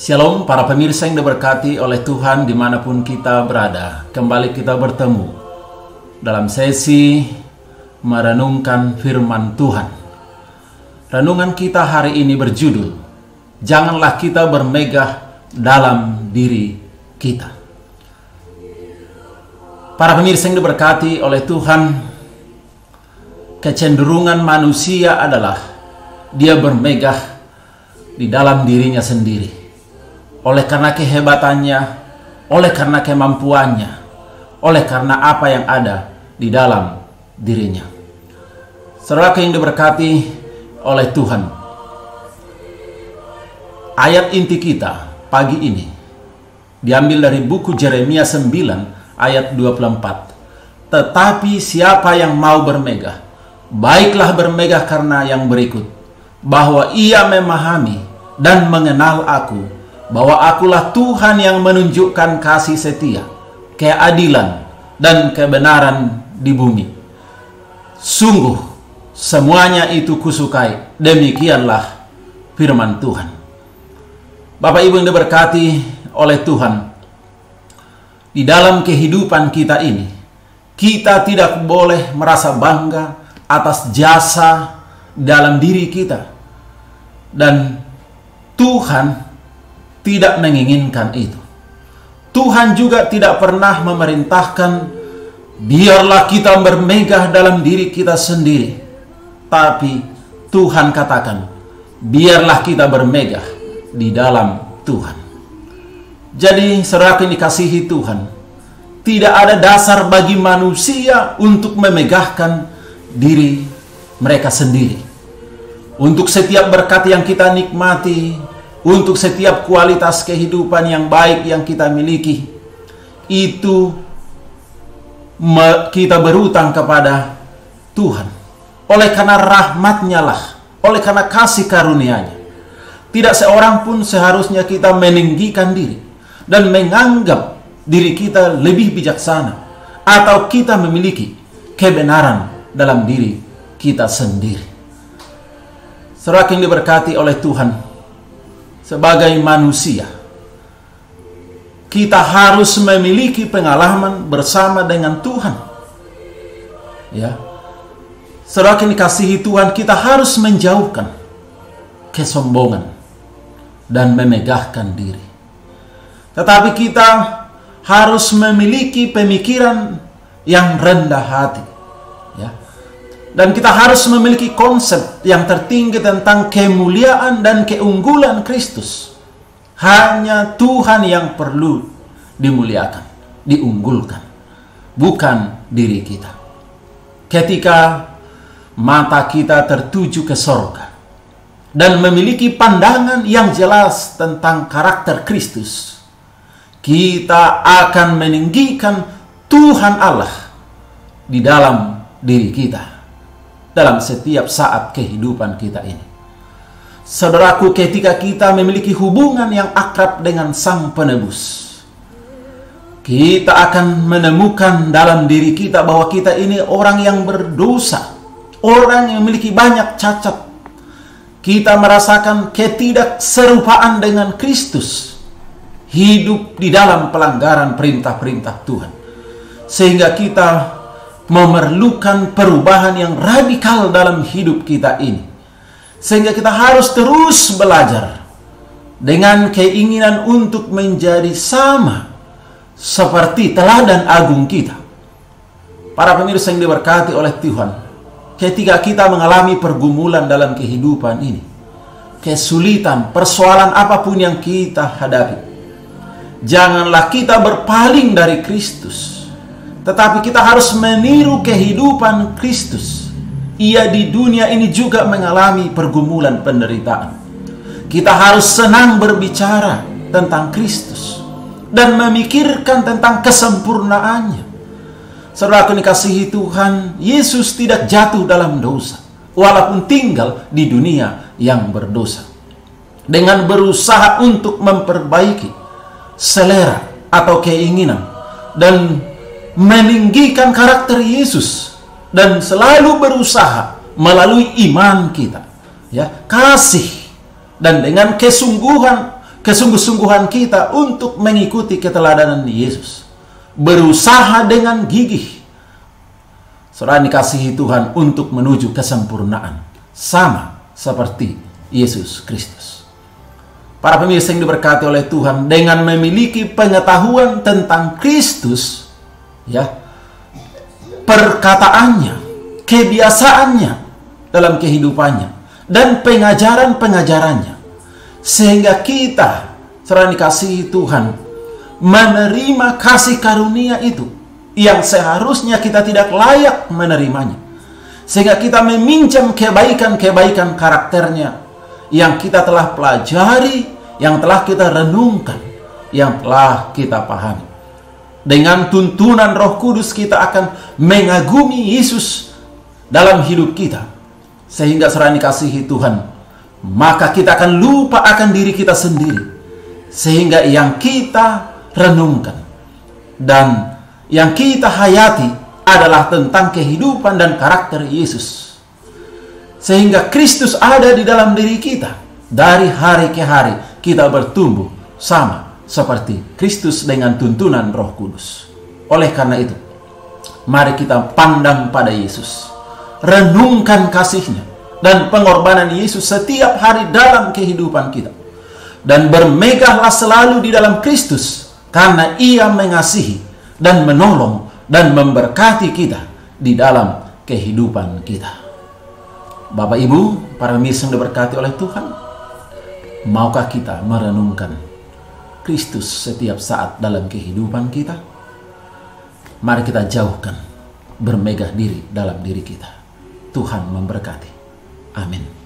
Shalom para pemirsa yang diberkati oleh Tuhan dimanapun kita berada. Kembali kita bertemu dalam sesi merenungkan firman Tuhan. Renungan kita hari ini berjudul, Janganlah kita bermegah dalam diri kita. Para pemirsa yang diberkati oleh Tuhan, kecenderungan manusia adalah dia bermegah di dalam dirinya sendiri. Oleh karena kehebatannya, oleh karena kemampuannya, oleh karena apa yang ada di dalam dirinya. Saudara yang diberkati oleh Tuhan, ayat inti kita pagi ini diambil dari buku Yeremia 9 ayat 24. Tetapi siapa yang mau bermegah, baiklah bermegah karena yang berikut, bahwa ia memahami dan mengenal aku, bahwa akulah Tuhan yang menunjukkan kasih setia, keadilan, dan kebenaran di bumi. Sungguh, semuanya itu kusukai. Demikianlah firman Tuhan. Bapak Ibu yang diberkati oleh Tuhan, di dalam kehidupan kita ini, kita tidak boleh merasa bangga atas jasa dalam diri kita. Dan Tuhan tidak menginginkan itu. Tuhan juga tidak pernah memerintahkan biarlah kita bermegah dalam diri kita sendiri. Tapi Tuhan katakan biarlah kita bermegah di dalam Tuhan. Jadi saudara yang dikasihi Tuhan, tidak ada dasar bagi manusia untuk memegahkan diri mereka sendiri. Untuk setiap berkat yang kita nikmati, untuk setiap kualitas kehidupan yang baik yang kita miliki, itu kita berutang kepada Tuhan. Oleh karena rahmat-Nya lah, oleh karena kasih karunia-Nya, tidak seorang pun seharusnya kita meninggikan diri dan menganggap diri kita lebih bijaksana atau kita memiliki kebenaran dalam diri kita sendiri. Saudara yang diberkati oleh Tuhan, sebagai manusia, kita harus memiliki pengalaman bersama dengan Tuhan. Ya, saudara yang dikasihi Tuhan, kita harus menjauhkan kesombongan dan memegahkan diri. Tetapi kita harus memiliki pemikiran yang rendah hati. Ya. Dan kita harus memiliki konsep yang tertinggi tentang kemuliaan dan keunggulan Kristus. Hanya Tuhan yang perlu dimuliakan, diunggulkan, bukan diri kita. Ketika mata kita tertuju ke sorga dan memiliki pandangan yang jelas tentang karakter Kristus, kita akan meninggikan Tuhan Allah di dalam diri kita dalam setiap saat kehidupan kita ini. Saudaraku, ketika kita memiliki hubungan yang akrab dengan Sang Penebus, kita akan menemukan dalam diri kita bahwa kita ini orang yang berdosa, orang yang memiliki banyak cacat. Kita merasakan ketidakserupaan dengan Kristus, hidup di dalam pelanggaran perintah-perintah Tuhan, sehingga kita memerlukan perubahan yang radikal dalam hidup kita ini. Sehingga kita harus terus belajar dengan keinginan untuk menjadi sama seperti teladan agung kita. Para pemirsa yang diberkati oleh Tuhan, ketika kita mengalami pergumulan dalam kehidupan ini, kesulitan, persoalan apapun yang kita hadapi, janganlah kita berpaling dari Kristus. Tetapi kita harus meniru kehidupan Kristus. Ia di dunia ini juga mengalami pergumulan penderitaan. Kita harus senang berbicara tentang Kristus dan memikirkan tentang kesempurnaannya. Saudara yang dikasihi Tuhan, Yesus tidak jatuh dalam dosa, walaupun tinggal di dunia yang berdosa. Dengan berusaha untuk memperbaiki selera atau keinginan dan meninggikan karakter Yesus, dan selalu berusaha melalui iman kita, ya, kasih, dan dengan kesungguhan kesungguh-sungguhan kita untuk mengikuti keteladanan Yesus. Berusaha dengan gigih, saudara dikasihi Tuhan, untuk menuju kesempurnaan, sama seperti Yesus Kristus. Para pemirsa yang diberkati oleh Tuhan, dengan memiliki pengetahuan tentang Kristus, ya, perkataannya, kebiasaannya dalam kehidupannya, dan pengajaran-pengajarannya, sehingga kita, saudara dikasihi Tuhan, menerima kasih karunia itu yang seharusnya kita tidak layak menerimanya, sehingga kita meminjam kebaikan-kebaikan karakternya yang kita telah pelajari, yang telah kita renungkan, yang telah kita pahami. Dengan tuntunan Roh Kudus kita akan mengagumi Yesus dalam hidup kita, sehingga saudara dikasihi Tuhan, maka kita akan lupa akan diri kita sendiri, sehingga yang kita renungkan dan yang kita hayati adalah tentang kehidupan dan karakter Yesus, sehingga Kristus ada di dalam diri kita. Dari hari ke hari kita bertumbuh sama seperti Kristus dengan tuntunan Roh Kudus. Oleh karena itu, mari kita pandang pada Yesus, renungkan kasih-Nya dan pengorbanan Yesus setiap hari dalam kehidupan kita, dan bermegahlah selalu di dalam Kristus, karena Ia mengasihi dan menolong dan memberkati kita di dalam kehidupan kita. Bapak Ibu, para pemirsa yang diberkati oleh Tuhan, maukah kita merenungkan Kristus setiap saat dalam kehidupan kita? Mari kita jauhkan bermegah diri dalam diri kita. Tuhan memberkati. Amin.